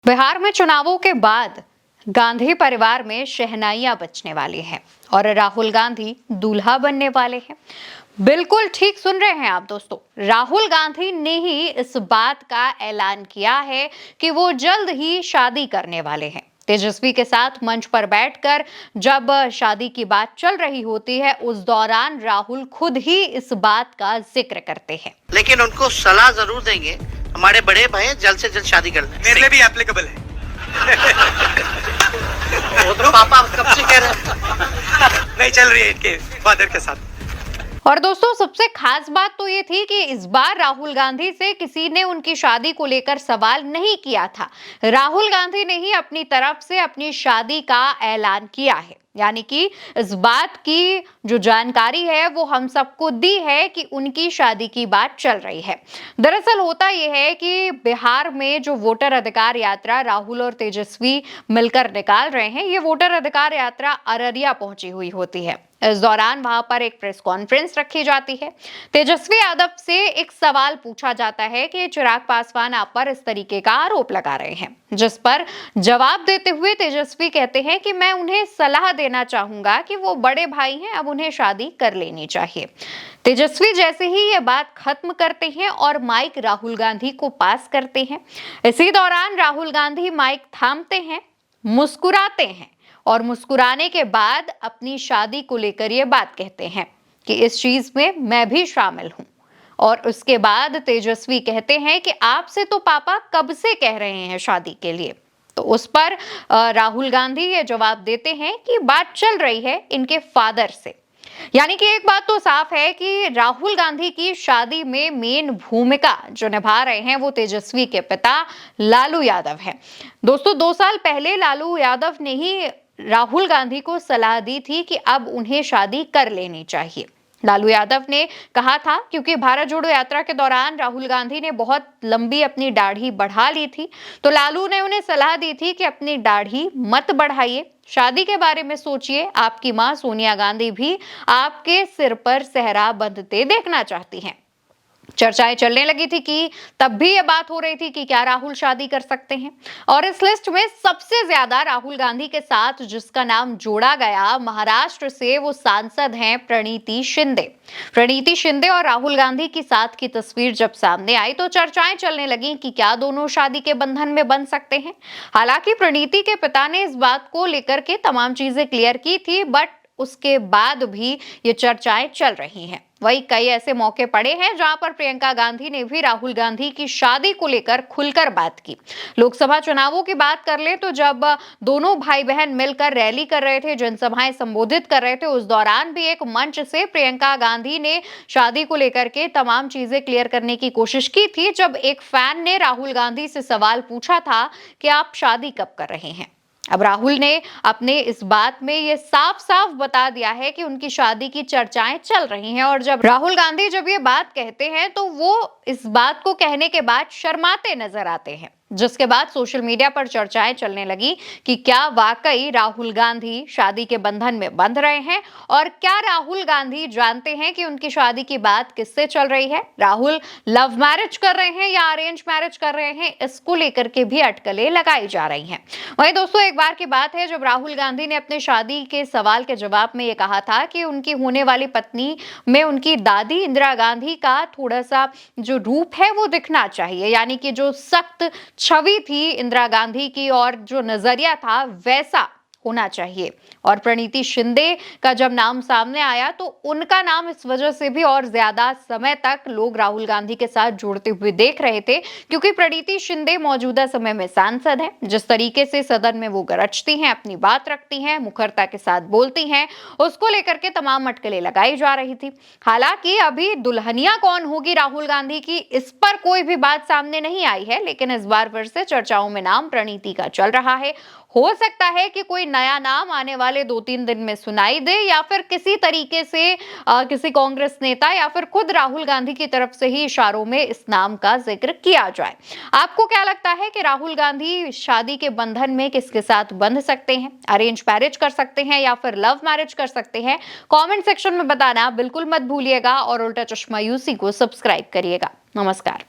बिहार में चुनावों के बाद गांधी परिवार में शहनाइयां बजने वाली हैं और राहुल गांधी दूल्हा बनने वाले हैं। बिल्कुल ठीक सुन रहे हैं आप दोस्तों, राहुल गांधी ने ही इस बात का ऐलान किया है कि वो जल्द ही शादी करने वाले हैं। तेजस्वी के साथ मंच पर बैठकर जब शादी की बात चल रही होती है, उस दौरान राहुल खुद ही इस बात का जिक्र करते हैं। लेकिन उनको सलाह जरूर देंगे, हमारे बड़े भाई जल्द से जल्द शादी कर लें। मेरे लिए भी एप्लीकेबल है। वो तो पापा कब से कह रहे हैं। नहीं चल रही है इनके फादर के साथ। और दोस्तों, सबसे खास बात तो ये थी कि इस बार राहुल गांधी से किसी ने उनकी शादी को लेकर सवाल नहीं किया था। राहुल गांधी ने ही अपनी तरफ से अपनी शादी का ऐलान किया है, यानी कि इस बात की जो जानकारी है वो हम सबको दी है कि उनकी शादी की बात चल रही है। दरअसल होता यह है कि बिहार में जो वोटर अधिकार यात्रा राहुल और तेजस्वी मिलकर निकाल रहे हैं, ये वोटर अधिकार यात्रा अररिया पहुंची हुई होती है। इस दौरान वहां पर एक प्रेस कॉन्फ्रेंस रखी जाती है। तेजस्वी यादव से एक सवाल पूछा जाता है कि चिराग पासवान आप पर इस तरीके का आरोप लगा रहे हैं, जिस पर जवाब देते हुए तेजस्वी कहते हैं कि मैं उन्हें सलाह देना चाहूंगा कि वो बड़े भाई हैं, अब उन्हें शादी कर लेनी चाहिए। तेजस्वी जैसे ही ये बात खत्म करते हैं और माइक राहुल गांधी को पास करते हैं, इसी दौरान राहुल गांधी माइक थामते हैं, मुस्कुराते हैं और मुस्कुराने के बाद अपनी शादी को लेकर ये बात कहते हैं कि इस चीज में मैं भी शामिल हूं। और उसके बाद तेजस्वी कहते हैं कि आपसे तो पापा कब से कह रहे हैं शादी के लिए। तो उस पर राहुल गांधी ये जवाब देते हैं कि बात चल रही है इनके फादर से। यानी कि एक बात तो साफ है कि राहुल गांधी की शादी में मेन भूमिका जो निभा रहे हैं वो तेजस्वी के पिता लालू यादव हैं। दोस्तों, 2 साल पहले लालू यादव ने ही राहुल गांधी को सलाह दी थी कि अब उन्हें शादी कर लेनी चाहिए। लालू यादव ने कहा था, क्योंकि भारत जोड़ो यात्रा के दौरान राहुल गांधी ने बहुत लंबी अपनी दाढ़ी बढ़ा ली थी, तो लालू ने उन्हें सलाह दी थी कि अपनी दाढ़ी मत बढ़ाइए, शादी के बारे में सोचिए। आपकी मां सोनिया गांधी भी आपके सिर पर सेहरा बंधते देखना चाहती हैं। चर्चाएं चलने लगी थी कि तब भी ये बात हो रही थी कि क्या राहुल शादी कर सकते हैं। और इस लिस्ट में सबसे ज्यादा राहुल गांधी के साथ जिसका नाम जोड़ा गया, महाराष्ट्र से वो सांसद हैं प्रणीति शिंदे। प्रणीति शिंदे और राहुल गांधी की साथ की तस्वीर जब सामने आई तो चर्चाएं चलने लगी कि क्या दोनों शादी के बंधन में बंध सकते हैं। हालांकि प्रणीति के पिता ने इस बात को लेकर के तमाम चीजें क्लियर की थी, बट उसके बाद भी ये चर्चाएं चल रही हैं। वही कई ऐसे मौके पड़े हैं जहां पर प्रियंका गांधी ने भी राहुल गांधी की शादी को लेकर खुलकर बात की। लोकसभा चुनावों की बात कर ले तो जब दोनों भाई बहन मिलकर रैली कर रहे थे, जनसभाएं संबोधित कर रहे थे, उस दौरान भी एक मंच से प्रियंका गांधी ने शादी को लेकर के तमाम चीजें क्लियर करने की कोशिश की थी, जब एक फैन ने राहुल गांधी से सवाल पूछा था कि आप शादी कब कर रहे हैं। अब राहुल ने अपने इस बात में ये साफ साफ बता दिया है कि उनकी शादी की चर्चाएं चल रही हैं। और जब राहुल गांधी जब ये बात कहते हैं तो वो इस बात को कहने के बाद शर्माते नजर आते हैं, जिसके बाद सोशल मीडिया पर चर्चाएं चलने लगी कि क्या वाकई राहुल गांधी शादी के बंधन में बंध रहे हैं और क्या राहुल गांधी जानते हैं कि उनकी शादी की बात किससे चल रही है। राहुल लव मैरिज कर रहे हैं या अरेंज मैरिज कर रहे हैं, इसको लेकर के भी अटकलें लगाई जा रही हैं। वहीं दोस्तों, एक बार की बात है जब राहुल गांधी ने अपने शादी के सवाल के जवाब में ये कहा था कि उनकी होने वाली पत्नी में उनकी दादी इंदिरा गांधी का थोड़ा सा जो रूप है वो दिखना चाहिए, यानी कि जो सख्त छवि थी इंदिरा गांधी की और जो नजरिया था वैसा होना चाहिए। और प्रणीति शिंदे का जब नाम सामने आया तो उनका नाम इस वजह से भी और ज्यादा समय तक लोग राहुल गांधी के साथ जुड़ते हुए देख रहे थे, क्योंकि प्रणीति शिंदे मौजूदा समय में सांसद हैं। जिस तरीके से सदन में वो गरजती हैं, अपनी बात रखती हैं, मुखरता के साथ बोलती हैं, उसको लेकर के तमाम अटकलें लगाई जा रही थी। हालांकि अभी दुल्हनिया कौन होगी राहुल गांधी की, इस पर कोई भी बात सामने नहीं आई है, लेकिन इस बार फिर से चर्चाओं में नाम प्रणीति का चल रहा है। हो सकता है कि कोई नया नाम आने वाले 2-3 दिन में सुनाई दे, या फिर किसी तरीके से किसी कांग्रेस नेता या फिर खुद राहुल गांधी की तरफ से ही इशारों में इस नाम का जिक्र किया जाए। आपको क्या लगता है कि राहुल गांधी शादी के बंधन में किसके साथ बंध सकते हैं? अरेंज मैरिज कर सकते हैं या फिर लव मैरिज कर सकते हैं? कमेंट सेक्शन में बताना बिल्कुल मत भूलिएगा और उल्टा चश्मा यूसी को सब्सक्राइब करिएगा। नमस्कार।